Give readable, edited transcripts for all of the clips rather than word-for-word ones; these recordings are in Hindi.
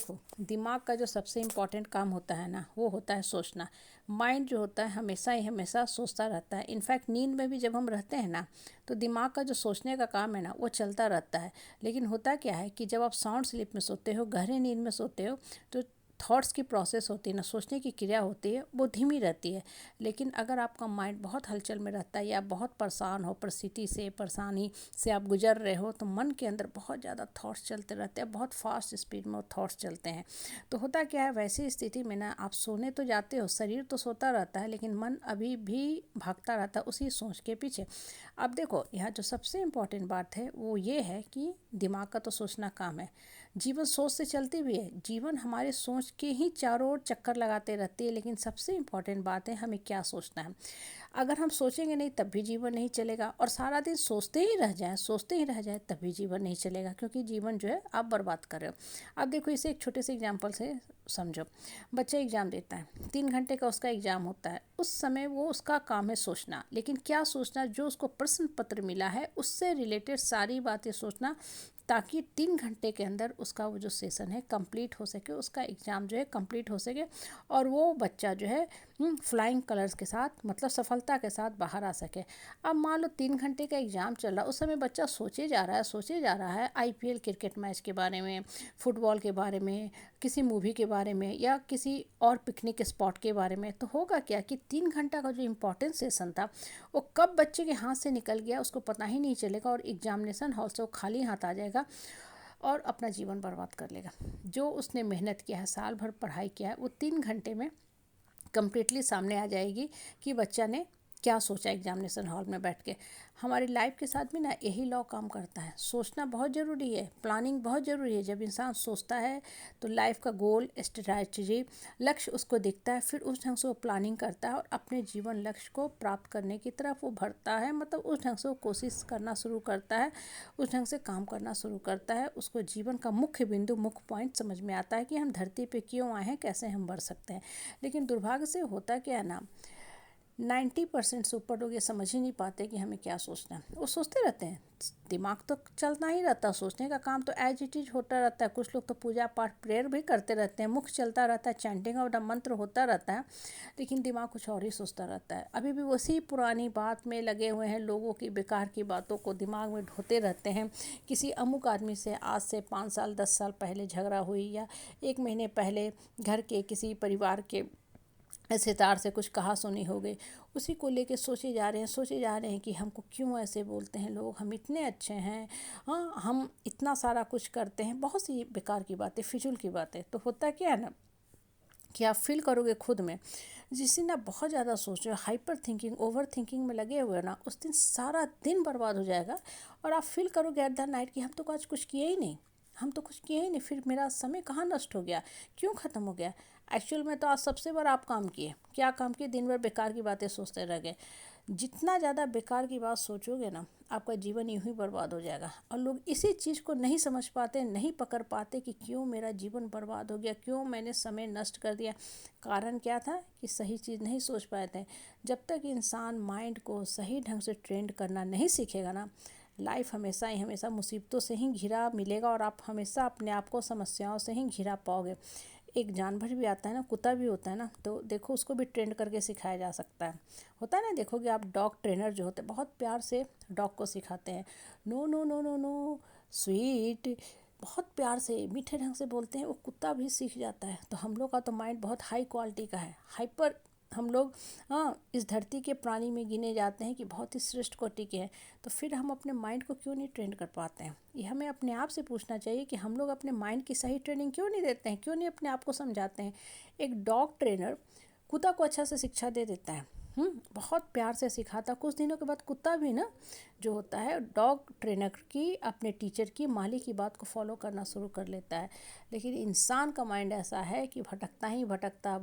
देखो, दिमाग का जो सबसे इम्पोर्टेंट काम होता है ना, वो होता है सोचना। माइंड जो होता है हमेशा ही हमेशा सोचता रहता है। इनफैक्ट नींद में भी जब हम रहते हैं ना, तो दिमाग का जो सोचने का काम है ना, वो चलता रहता है। लेकिन होता क्या है कि जब आप साउंड स्लीप में सोते हो, गहरे नींद में सोते हो, तो थॉट्स की प्रोसेस होती है ना, सोचने की क्रिया होती है, वो धीमी रहती है। लेकिन अगर आपका माइंड बहुत हलचल में रहता है या बहुत परेशान हो, परिस्थिति से, परेशानी से आप गुजर रहे हो, तो मन के अंदर बहुत ज़्यादा थॉट्स चलते रहते हैं, बहुत फास्ट स्पीड में वो थॉट्स चलते हैं। तो होता क्या है, वैसी स्थिति में ना आप सोने तो जाते हो, शरीर तो सोता रहता है, लेकिन मन अभी भी भागता रहता है उसी सोच के पीछे। अब देखो, यहाँ जो सबसे इम्पोर्टेंट बात है वो ये है कि दिमाग का तो सोचना काम है। जीवन सोच से चलती भी है, जीवन हमारे सोच के ही चारों ओर चक्कर लगाते रहती है। लेकिन सबसे इम्पोर्टेंट बात है हमें क्या सोचना है। अगर हम सोचेंगे नहीं तब भी जीवन नहीं चलेगा, और सारा दिन सोचते ही रह जाए तब भी जीवन नहीं चलेगा, क्योंकि जीवन जो है आप बर्बाद कर रहे हो। अब देखो, इसे एक छोटे से एग्जांपल से समझो। बच्चा एग्ज़ाम देता है, 3 घंटे का उसका एग्ज़ाम होता है। उस समय वो उसका काम है सोचना। लेकिन क्या सोचना, जो उसको प्रश्न पत्र मिला है उससे रिलेटेड सारी बातें सोचना, ताकि 3 घंटे के अंदर उसका वो जो सेशन है कंप्लीट हो सके, उसका एग्ज़ाम जो है कंप्लीट हो सके, और वो बच्चा जो है फ्लाइंग कलर्स के साथ, मतलब सफलता के साथ बाहर आ सके। अब मान लो 3 घंटे का एग्ज़ाम चल रहा है, उस समय बच्चा सोचे जा रहा है आईपीएल क्रिकेट मैच के बारे में, फुटबॉल के बारे में, किसी मूवी के बारे में, या किसी और पिकनिक स्पॉट के बारे में। तो होगा क्या कि 3 घंटा का जो इम्पोर्टेंट सेशन था, वो कब बच्चे के हाथ से निकल गया उसको पता ही नहीं चलेगा, और एग्जामिनेशन हॉल से वो खाली हाथ आ जाएगा और अपना जीवन बर्बाद कर लेगा। जो उसने मेहनत किया है, साल भर पढ़ाई किया है, वो 3 घंटे में कम्प्लीटली सामने आ जाएगी कि बच्चा ने क्या सोचा एग्जामिनेशन हॉल में बैठ के। हमारी लाइफ के साथ भी ना यही लॉ काम करता है। सोचना बहुत ज़रूरी है, प्लानिंग बहुत ज़रूरी है। जब इंसान सोचता है तो लाइफ का गोल, स्ट्रैटेजी, लक्ष्य उसको दिखता है, फिर उस ढंग से वो प्लानिंग करता है और अपने जीवन लक्ष्य को प्राप्त करने की तरफ वो बढ़ता है। मतलब उस ढंग से वो कोशिश करना शुरू करता है, उस ढंग से काम करना शुरू करता है। उसको जीवन का मुख्य बिंदु, मुख्य पॉइंट समझ में आता है कि हम धरती पे क्यों आए हैं, कैसे हम बढ़ सकते हैं। लेकिन दुर्भाग्य से होता क्या है ना, 90% से ऊपर लोग ये समझ ही नहीं पाते कि हमें क्या सोचना है। वो सोचते रहते हैं, दिमाग तो चलना ही रहता, सोचने का काम तो एज इट इज होता रहता है। कुछ लोग तो पूजा पाठ प्रेयर भी करते रहते हैं, मुख चलता रहता है, चैंटिंग ऑफ द मंत्र होता रहता है, लेकिन दिमाग कुछ और ही सोचता रहता है। अभी भी उसी पुरानी बात में लगे हुए हैं, लोगों की बेकार की बातों को दिमाग में ढोते रहते हैं। किसी अमुक आदमी से आज से 5 साल 10 साल पहले झगड़ा हुई, या 1 महीने पहले घर के किसी परिवार के रिश्तेदार से कुछ कहा सुनी हो गई, उसी को लेके सोचे जा रहे हैं कि हमको क्यों ऐसे बोलते हैं लोग, हम इतने अच्छे हैं, हाँ हम इतना सारा कुछ करते हैं। बहुत सी बेकार की बातें, फिजूल की बातें। तो होता क्या है ना कि आप फील करोगे खुद में, जिस दिन आप बहुत ज़्यादा सोच रहे हो, हाइपर थिंकिंग, ओवर थिंकिंग में लगे हुए ना, उस दिन सारा दिन बर्बाद हो जाएगा। और आप फील करोगे एट द नाइट कि हम तो आज कुछ किए ही नहीं, फिर मेरा समय कहाँ नष्ट हो गया, क्यों ख़त्म हो गया। एक्चुअल में तो आज सबसे बड़ा आप काम किए, क्या काम किए, दिन भर बेकार की बातें सोचते रह गए। जितना ज़्यादा बेकार की बात सोचोगे ना, आपका जीवन यूं ही बर्बाद हो जाएगा। और लोग इसी चीज़ को नहीं समझ पाते, नहीं पकड़ पाते कि क्यों मेरा जीवन बर्बाद हो गया, क्यों मैंने समय नष्ट कर दिया। कारण क्या था कि सही चीज़ नहीं सोच पाए थे। जब तक इंसान माइंड को सही ढंग से ट्रेंड करना नहीं सीखेगा ना, लाइफ हमेशा ही हमेशा मुसीबतों से ही घिरा मिलेगा, और आप हमेशा अपने आप को समस्याओं से ही घिरा पाओगे। एक जानवर भी आता है ना, कुत्ता भी होता है ना, तो देखो उसको भी ट्रेंड करके सिखाया जा सकता है। होता है ना, देखोगे आप, डॉग ट्रेनर जो होते हैं बहुत प्यार से डॉग को सिखाते हैं, no no no no no sweet, बहुत प्यार से मीठे ढंग से बोलते हैं, वो कुत्ता भी सीख जाता है। तो हम लोग का तो माइंड बहुत हाई क्वालिटी का है, हाइपर हम लोग, हाँ, इस धरती के प्राणी में गिने जाते हैं कि बहुत ही श्रेष्ठ कोटि के हैं। तो फिर हम अपने माइंड को क्यों नहीं ट्रेन कर पाते हैं। ये हमें अपने आप से पूछना चाहिए कि हम लोग अपने माइंड की सही ट्रेनिंग क्यों नहीं देते हैं, क्यों नहीं अपने आप को समझाते हैं। एक डॉग ट्रेनर कुत्ता को अच्छा से शिक्षा दे देता है, बहुत प्यार से सिखाता। कुछ दिनों के बाद कुत्ता भी ना जो होता है, डॉग ट्रेनर की, अपने टीचर की, मालिक की बात को फॉलो करना शुरू कर लेता है। लेकिन इंसान का माइंड ऐसा है कि भटकता ही भटकता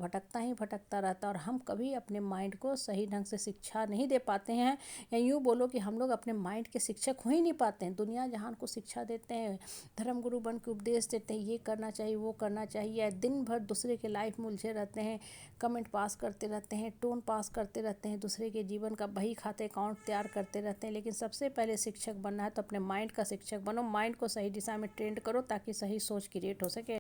रहता है, और हम कभी अपने माइंड को सही ढंग से शिक्षा नहीं दे पाते हैं। या यूँ बोलो कि हम लोग अपने माइंड के शिक्षक हो ही नहीं पाते हैं। दुनिया जहान को शिक्षा देते हैं, धर्म गुरु बन के उपदेश देते हैं, ये करना चाहिए, वो करना चाहिए, दिन भर दूसरे के लाइफ में उलझे रहते हैं, कमेंट पास करते रहते हैं, टोन पास करते रहते हैं, दूसरे के जीवन का बही खाते अकाउंट तैयार करते रहते हैं। लेकिन सबसे पहले शिक्षक बनना है तो अपने माइंड का शिक्षक बनो, माइंड को सही दिशा में ट्रेंड करो, ताकि सही सोच क्रिएट हो सके।